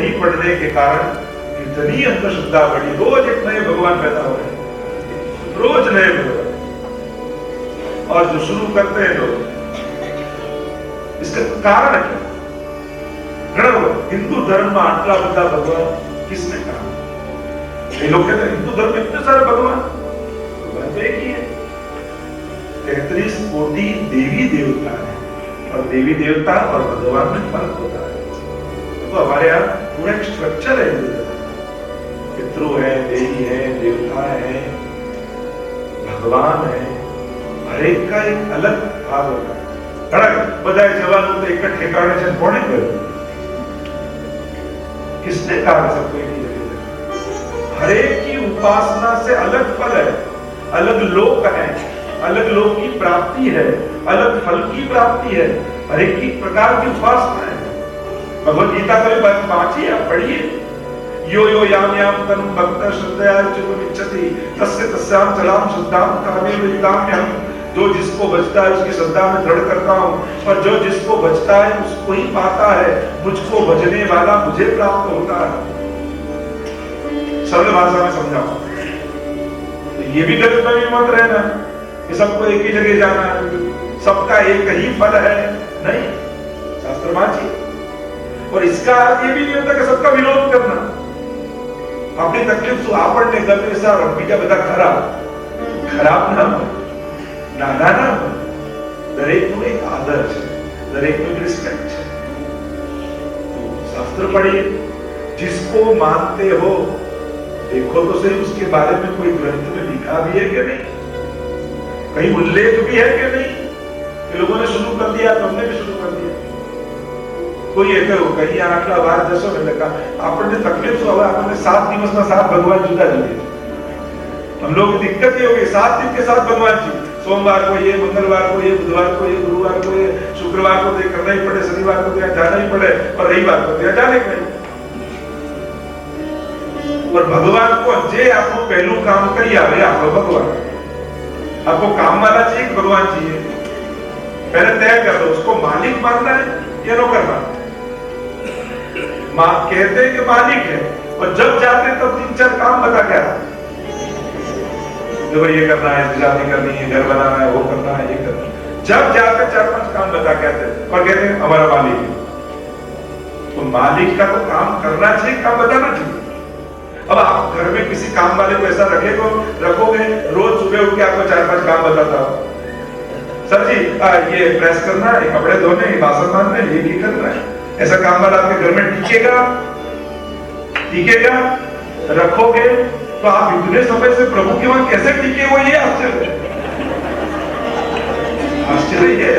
नहीं पढ़ने के कारण इतनी अंधश्रद्धा बढ़ी। रोज एक नए भगवान पैदा हो रहे, रोज नए भगवान। और जो शुरू करते हैं लोग, इसका कारण क्या? हिंदू धर्म में आटला बड़ा भगवान किसने कहा? ये लोग कहते हैं हिंदू धर्म में इतने सारे भगवान, भगवान एक ही है। 33 कोटि देवी देवता है, और देवी देवता और भगवान में फर्क होता है। तो हमारे यहाँ पूरा एक स्ट्रक्चर है हिंदू धर्म, पितृ है, देवी है, देवता है, भगवान है, हर एक का एक अलग भाग होता है। बधाए जवान होते एक ठिकाने से कौन कर, किसने कहा सबको एक ही जगह? हर एक की उपासना से अलग फल है, अलग लोक है, अलग लोक की प्राप्ति है, अलग फल की प्राप्ति है, हर एक की प्रकार की उपासना है। भगवद गीता का भी वाचिए, आप पढ़िए। यो यो याम याम तनु भक्त श्रद्धया चित्तमिच्छति तस्य तस्याम चलाम श्रद्धाम कामे विदाम्यहम्। जो जिसको बचता है उसकी श्रद्धा में दृढ़ करता हूँ, और जो जिसको बचता है उसको ही पाता है। मुझको भजने वाला मुझे प्राप्त होता है। सरल भाषा में समझाओ। तो ये भी गलत में मत रहना कि सबको एक ही जगह जाना है, सबका एक ही फल है, नहीं। शास्त्र वाचिए। और इसका अर्थ ये भी नहीं होता कि सबका विरोध करना। अपनी तकलीफ तो आपने गमे सार और बीजा बता खराब ना हो, नाना ना हो। दरेक નું એક આદર છે, દરેક નું એક રિસ્પેક્ટ છે। तो शास्त्र पढ़िए, जिसको मानते हो देखो तो सही उसके बारे में कोई ग्रंथ में लिखा भी है कि नहीं, कहीं उल्लेख भी है कि नहीं। कि लोगों ने शुरू कर दिया तो हमने भी शुरू कर दिया। कोई एक कहीं आटला વાર જશો ને લખા આપણને તકલીફ શું હવે આપણને 7 દિવસમાં 7 ભગવાન જુદા જુદા। हम लोग दिक्कत ये होगी 7 दिन के 7 भगवान जी, सोमवार को ये, मंगलवार को ये, बुधवार को ये, गुरुवार को ये, शुक्रवार को तो करना ही पड़े, शनिवार को तो जाना ही पड़े, और रविवार को तो जाने का नहीं। और भगवान को जे आपको पहलू काम करी आवे आपको भगवान, आपको काम वाला चाहिए कि भगवान चाहिए, पहले तय कर दो उसको मालिक मानना है या नौकर मानना है। कहते हैं कि मालिक है, और जब जाते तब 3-4 काम बता क्या, देखो ये करना है, शादी करनी है, घर बनाना है, वो करना है, ये करना है। जब जाकर 4-5 काम बता कहते हैं, और कहते हैं हमारा मालिक है। तो मालिक का तो काम करना चाहिए, काम बताना चाहिए। अब आप घर में किसी काम वाले को ऐसा रखोगे, रोज सुबह उठ के आपको 4-5 काम बताता हो, सर जी ये प्रेस करना है, कपड़े धोने, बासन मारने, ये करना है, ऐसा काम वाला आपके घर में टिकेगा? रखोगे तो आप इतने समय से प्रभु के वहां कैसे टिके हो, ये आश्चर्य है।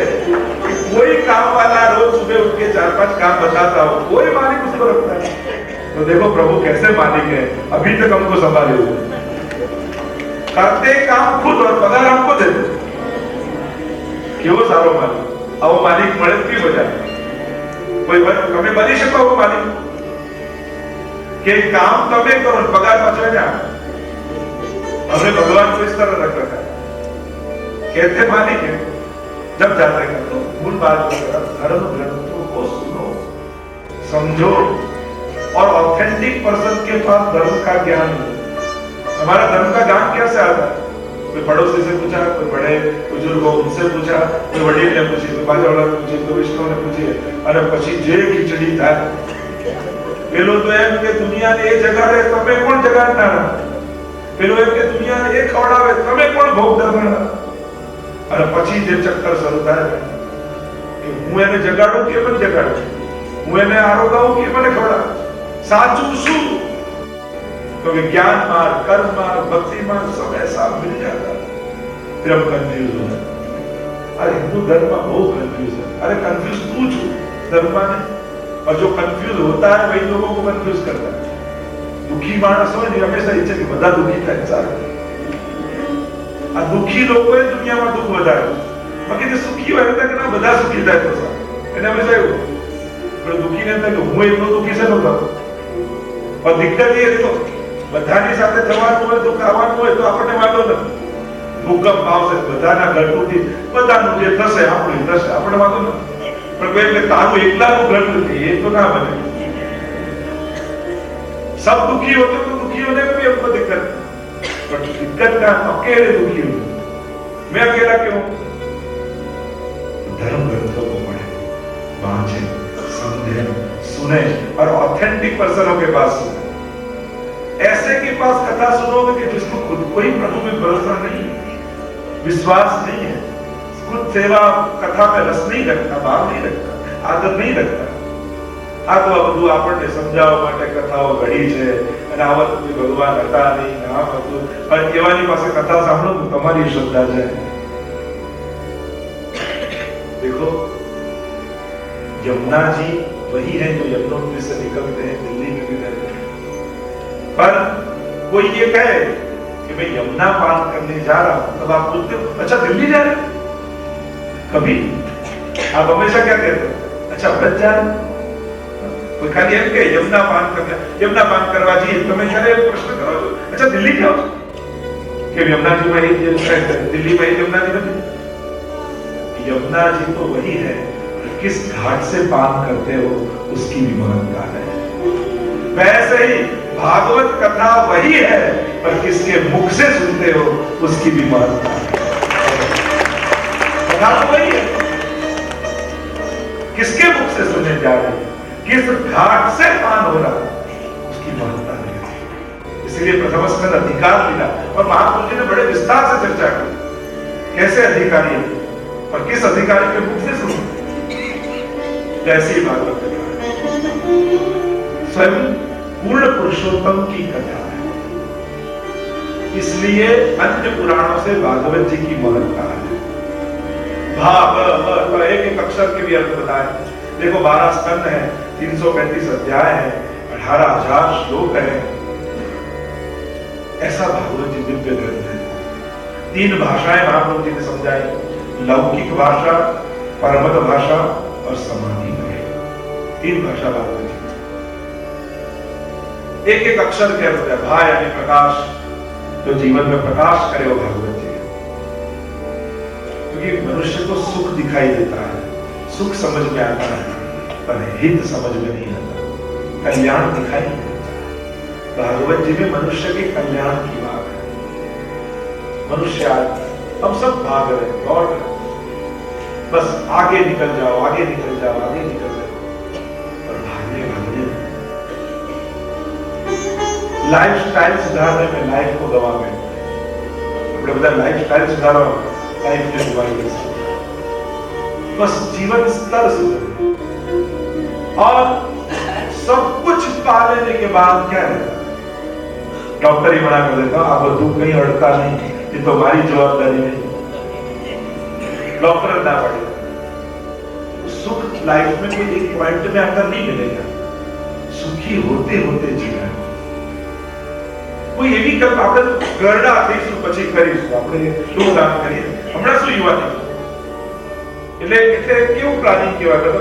कोई काम वाला रोज सुबह उठ के 4-5 काम बताता हो, कोई मालिक उसको रखता है। तो देखो प्रभु कैसे मालिक है, अभी तक हमको संभाले हुए, करते काम खुद और पगार हमको दे दो। क्यों सारो मालिक? अब मालिक मदद की वजह कोई हमें बनी શકો वो मालिक के काम तमे करो, पगार पाछो जा। हमने भगवान को इस तरह रख रखा है, कहते मालिक है, जब जाते कर तो मूल बात धर्म ग्रंथों को सुनो, समझो, और ऑथेंटिक पर्सन के पास धर्म का ज्ञान हो। हमारा धर्म का ज्ञान कैसे आता है? कोई पड़ोसी से पूछा, कोई बड़े बुजुर्ग हो उनसे पूछा, कोई वडील ने पूछी, कोई बाजूवाला ने पूछी, कोई विष्णु ने पूछी, और પછી જે ખીચડી થાય પેલો તો એમ કે દુનિયાને એ જગાડે તમે કોણ જગાડનારા, પેલો એમ કે દુનિયાને એ ખવડાવે તમે કોણ ભોગ ધરનારા, અને પછી જે ચક્કર શરૂ થાય કે હું એને જગાડું કે મને જગાડું, હું એને આરોગાવું કે મને ખવડાવે, સાચું શું? तो विज्ञान मार्ग, कर्म मार्ग, भक्ति मार्ग सब ऐसा मिल जाता है, फिर हम कंफ्यूज हो जाते। अरे हिंदू धर्म में बहुत कंफ्यूज है। अरे कंफ्यूज तू छू धर्म में, और जो कंफ्यूज होता है वही लोगों को कंफ्यूज करता है। दुखी मानस हो हमेशा इच्छा कि બધા दुखी થાય સારું, આ દુખી લોકો એ દુનિયામાં દુઃખ વધારે, બાકી જે સુખી હોય એટલે કે ના બધા સુખી થાય તો સારું, એને હંમેશા એવું પણ દુખી ને થાય કે હું એટલો દુખી છે નતો। और दिक्कत ये तो બધાની સાથે થવાનું હોય, દુઃખ આવવાનું હોય તો આપણને વાંધો નથી, ભૂકંપ આવશે બધાના ઘર તૂટી, બધાનું જે થશે આપણું થશે, આપણે વાંધો નથી। પણ કોઈ એટલે તારું એકલાનું ઘર નથી એ તો ના બને। सब दुखी होते तो दुखी होने में भी हमको दिक्कत, पर दिक्कत का अकेले दुखी हो, मैं अकेला क्यों? धर्म ग्रंथों को पढ़े, वांचे, समझे, सुने और ऑथेंटिक पर्सनों के पास सुने। ऐसे के पास कथा सुनोगे कि जिसको खुद को ही प्रभु में भरोसा नहीं है, विश्वास नहीं है, खुद सेवा कथा में रस नहीं रखता, भाव नहीं रखता, आदत नहीं रखता। આ તો બધું આપણને સમજાવવા માટે કથાઓ ઘડી છે અને આ વસ્તુ ભગવાન હતા નહીં, આમ હતું, પણ એવાની પાસે કથા સાંભળો તો તમારી શ્રદ્ધા જાય। देखो, यमुना जी वही है जो यमुनोत्री से निकलते हैं, दिल्ली में भी रहते हैं। पर कोई ये कहे कि मैं यमुना पार करने जा रहा हूं, तब आप पूछते हो अच्छा दिल्ली जा रहे हो? कभी आप हमेशा क्या कहते हो? अच्छा व्रत जा रहे हो? कोई खाली एम के यमुना पान करवा जी તમે ક્યારે પ્રશ્ન કરો છો अच्छा दिल्ली जाओ कि यमुना जी में दिल्ली में यमुना जी नहीं, यमुना जी तो वही है, किस घाट से पान करते हो उसकी भी महत्ता है। वैसे ही भागवत कथा वही है, पर किसके मुख से सुनते हो उसकी भी महत्ता है। कथा तो वही है, किसके मुख से सुनने जा रहे हैं, किस घाट से पान हो रहा उसकी महत्ता है। इसलिए प्रथम स्कंद अधिकार मिला और महापुरुष जी ने बड़े विस्तार से चर्चा की कैसे अधिकारी है और किस अधिकारी के मुख से सुनो। जैसी भागवत कथा स्वयं पूर्ण पुरुषोत्तम की कथा है, इसलिए अन्य पुराणों से भागवत जी की महत्ता है। भाव एक एक अक्षर के भी अर्थ बताए। देखो 12 स्कंद है, 335 अध्याय है, 18,000 श्लोक है। ऐसा भागवत जी दिव्य ग्रंथ है। 3 भाषाएं महाप्रभु जी ने समझाई, लौकिक भाषा, परमत भाषा और समाधि में। 3 भाषा भागवत जी, एक एक अक्षर के अर्थ है। भा यानी प्रकाश, जो जीवन में प्रकाश करे वो भागवत जी। क्योंकि मनुष्य को सुख दिखाई देता है, सुख समझ में आता है, पर हित समझ में नहीं आता, कल्याण दिखाई नहीं देता। भागवत जी में मनुष्य के कल्याण की बात है। मनुष्य हम सब भाग रहे, दौड़ रहे, बस आगे निकल जाओ, आगे निकल जाओ, आगे निकल जाओ, पर भागने भागने लाइफ स्टाइल सुधारने में लाइफ को गवा गए। अपने बता लाइफ स्टाइल सुधारो, लाइफ ने दुआई बस जीवन स्तर सुधरे और सब कुछ पा लेने के बाद क्या है, डॉक्टर ही मना कर देता आप तू कहीं अड़ता नहीं, ये तो हमारी जवाबदारी नहीं, डॉक्टर ना पड़ेगा। सुख लाइफ में कोई एक पॉइंट में आकर नहीं मिलेगा, सुखी होते होते जीना। कोई ये भी कर આપણે ગરડા થઈશું પછી કરીશું, આપણે શું કામ કરીએ હમણાં શું યુવાની એટલે કેવું પ્લાનિંગ કેવા કરો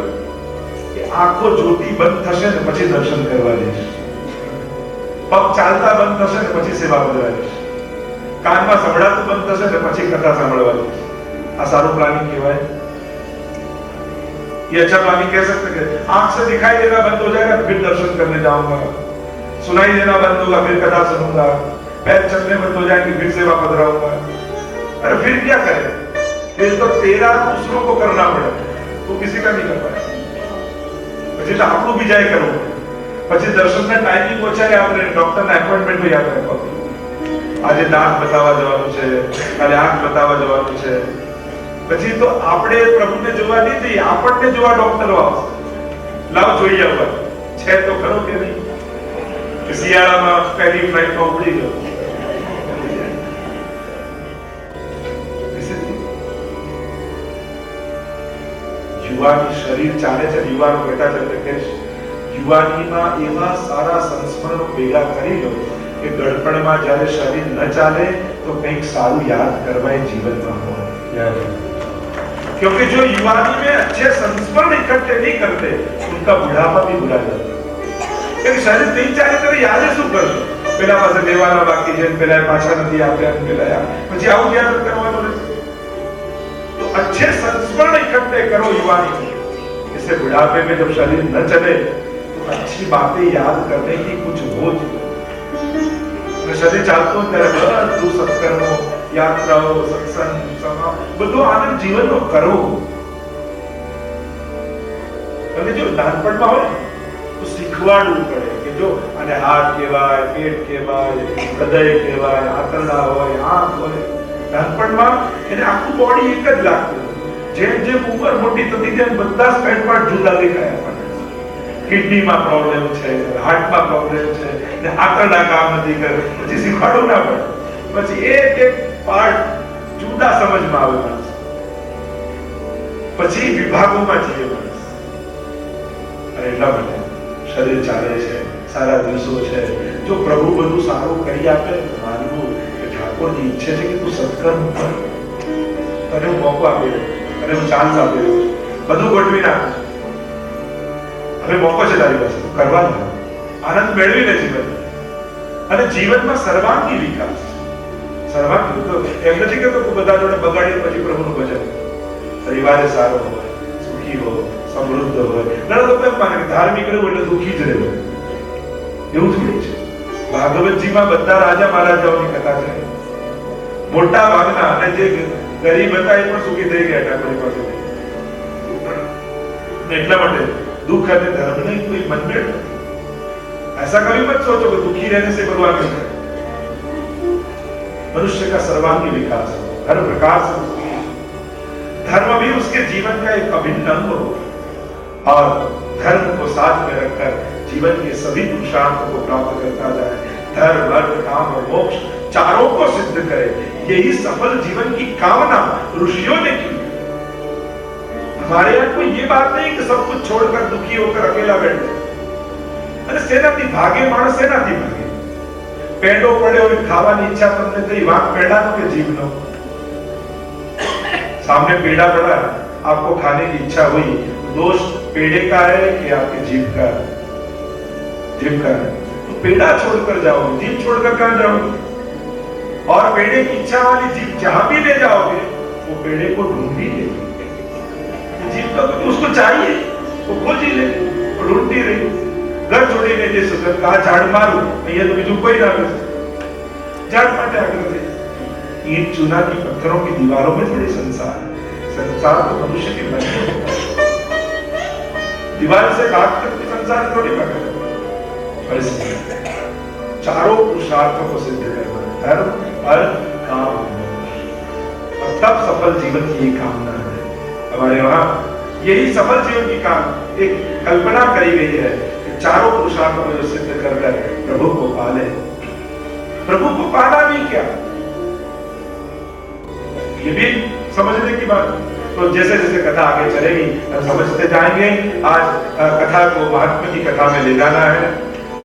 કે આંખો જોતી બંધ થશે ને પછી દર્શન કરવા જઈશ, પગ ચાલતા બંધ થશે ને પછી સેવા કરવા જઈશ, કાનમાં સંભળાતું બંધ થશે ને પછી કથા સાંભળવા જઈશ। આ સારું પ્લાનિંગ કહેવાય? ये अच्छा प्लानिंग कह सकते हैं। आंख से दिखाई देना बंद हो जाएगा फिर दर्शन करने जाऊंगा, सुनाई देना बंद होगा फिर कथा सुनूंगा, पैर चलने बंद हो जाएंगे फिर सेवा पधराऊंगा। अरे फिर क्या करें? फिर तो तेरा दूसरों को करना पड़ेगा, तू किसी का नहीं कर पाएगा। પછી તો આપણું બી જાય કરવું, પછી દર્શનના ટાઈમિંગ ઓછા આપણે ડોક્ટરના એપોઇન્ટમેન્ટ યાદ રાખો, આજે દાંત બતાવવા જવાનું છે, કાલે આંખ બતાવવા જવાનું છે, પછી તો આપણે પ્રભુને જોવા નહીં જઈએ, આપણને જોવા ડોક્ટરો આવશે, લાવ જોઈ આવવા છે તો ખરો કે નહીં, કે શિયાળામાં પહેલી ફ્લાઇટમાં ઉપડી ગયો। યુવાની શરીર ચાલે છે, યુવાનો બેઠા છે એટલે કે યુવાનીમાં એવા સારા સંસ્મરણો ભેગા કરી લો કે ગડપણમાં જ્યારે શરીર ન ચાલે તો કંઈક સારું યાદ કરવા જીવનમાં હોય। क्योंकि जो युवानी में अच्छे संस्मरण इकट्ठे नहीं करते उनका बुढ़ापा भी बुरा जाता है। एक शरीर नहीं चाहे तो याद शू कर पेला पास लेवाना बाकी है, पेला पाछा नहीं आप्या, पेला પછી આવું યાદ કરવાનું રહેશે। तो अच्छे संस्मरण इकट्ठे करो युवानी में, इससे बुढ़ापे में जब शरीर न चले तो अच्छी अच्छी बातें याद करने की कुछ हो। શરીર ચાલતું ત્યારે બધું સત્કર્મો, યાત્રાઓ, સત્સંગ, સમા બધું આનંદ જીવનનો કરવો. અને જો નાનપણમાં હોય તો શીખવાડવું પડે કે જો આને હાથ કહેવાય, પેટ કહેવાય, હૃદય કહેવાય, આંતરડા હોય, આંખ હોય. નાનપણમાં એને આખું બોડી એક જ લાગતું. જેમ જેમ ઉંમર મોટી થતી તેમ બધા સ્પેર પાર્ટ જુદા દેખાય આપણને. કિડનીમાં પ્રોબ્લેમ છે, હાર્ટમાં પ્રોબ્લેમ છે, ને આંતરડા કામ નથી કરે. પછી શીખવાડવું ના પડે. પછી એક એક પાર્ટ જુદા સમજમાં આવે માણસ. પછી વિભાગોમાં જીવે માણસ. અને એટલા માટે શરીર ચાલે છે, સારા દિવસો છે. જો પ્રભુ બધું સારું કરી આપે, માનવું કે ઠાકોરજી ઈચ્છે છે કે તું સત્કર્મ કર. તને હું મોકો આપ્યો, તને હું ચાન્સ આપ્યો, બધું ગોઠવી નાખ. હવે મોકો છે તારી પાસે, કરવા દે. આનંદ મેળવી લે જીવન. અને જીવનમાં સર્વાંગી વિકાસ. સર્વાંગી તો એમ નથી કે બધા જોડે બગાડી પછી પ્રભુનું ભજન. પરિવાર સારો હોય, સુખી હોય, સમૃદ્ધ હોય. ઘણા લોકો એમ માને કે ધાર્મિક રહેવું એટલે દુઃખી જ રહેવું. એવું થોડી છે. ભાગવતજીમાં બધા રાજા મહારાજાઓની કથા છે. મોટા ભાગના અને જે ગરીબ હતા એ પણ સુખી થઈ ગયા ઠાકોર પાસે. એટલા માટે दुख है धर्म नहीं कोई मनमेल नहीं. ऐसा कभी मत सोचो कि दुखी रहने से भगवान मिलता है. मनुष्य का सर्वांगी विकास हो, हर प्रकार से धर्म भी उसके जीवन का एक अभिन्न अंग हो. और धर्म को साथ में रखकर जीवन के सभी पुरुषार्थों को प्राप्त करता जाए. धर्म, अर्थ, काम और मोक्ष चारों को सिद्ध करे. यही सफल जीवन की कामना ऋषियों ने की. हमारे यहाँ कोई ये बात नहीं कि सब कुछ छोड़कर दुखी होकर अकेला बैठे. अरे सेनाथी भागे माणस सेनाथी भागे. पेड़ो पड़े हुए खावानी इच्छा तुमने थी, वाक पेड़ा नो के जीव नो. सामने पेड़ा पड़ा, आपको खाने की इच्छा हुई. दोष पेड़े का है कि आपके जीव का है? जीव का है. तो पेड़ा छोड़कर जाओगे, जीव छोड़कर कहां जाओगे? और पेड़े की इच्छा वाली जीव जहां भी ले जाओगे वो पेड़े को ढूंढी लेगी. जीव का तो उसको चाहिए, वो खोज ही ले, वो ढूंढती रही. घर छोड़ीने જે સુગર કા ઝાડ મારું અહીંયા તો બીજું કોઈ ના આવે. ઝાડ માટે આગળ રહે. ईंट चूना की पत्थरों की दीवारों में थोड़ी संसार. संसार तो मनुष्य के मन में. दीवार से काट कर संसार थोड़ी पकड़. और इसलिए चारों पुरुषार्थों को सिद्ध करना, धर्म, अर्थ, काम, और तब सफल जीवन की कामना है. हमारे वहां यही सफल जीवन की काम एक कल्पना करी गई है कि चारों पुरुषार्थों को जो सिद्ध करकर प्रभु को पाले. प्रभु को पाना भी क्या, ये भी समझने की बात. तो जैसे जैसे कथा आगे चलेगी हम समझते जाएंगे. आज कथा को महात्मा की कथा में ले जाना है.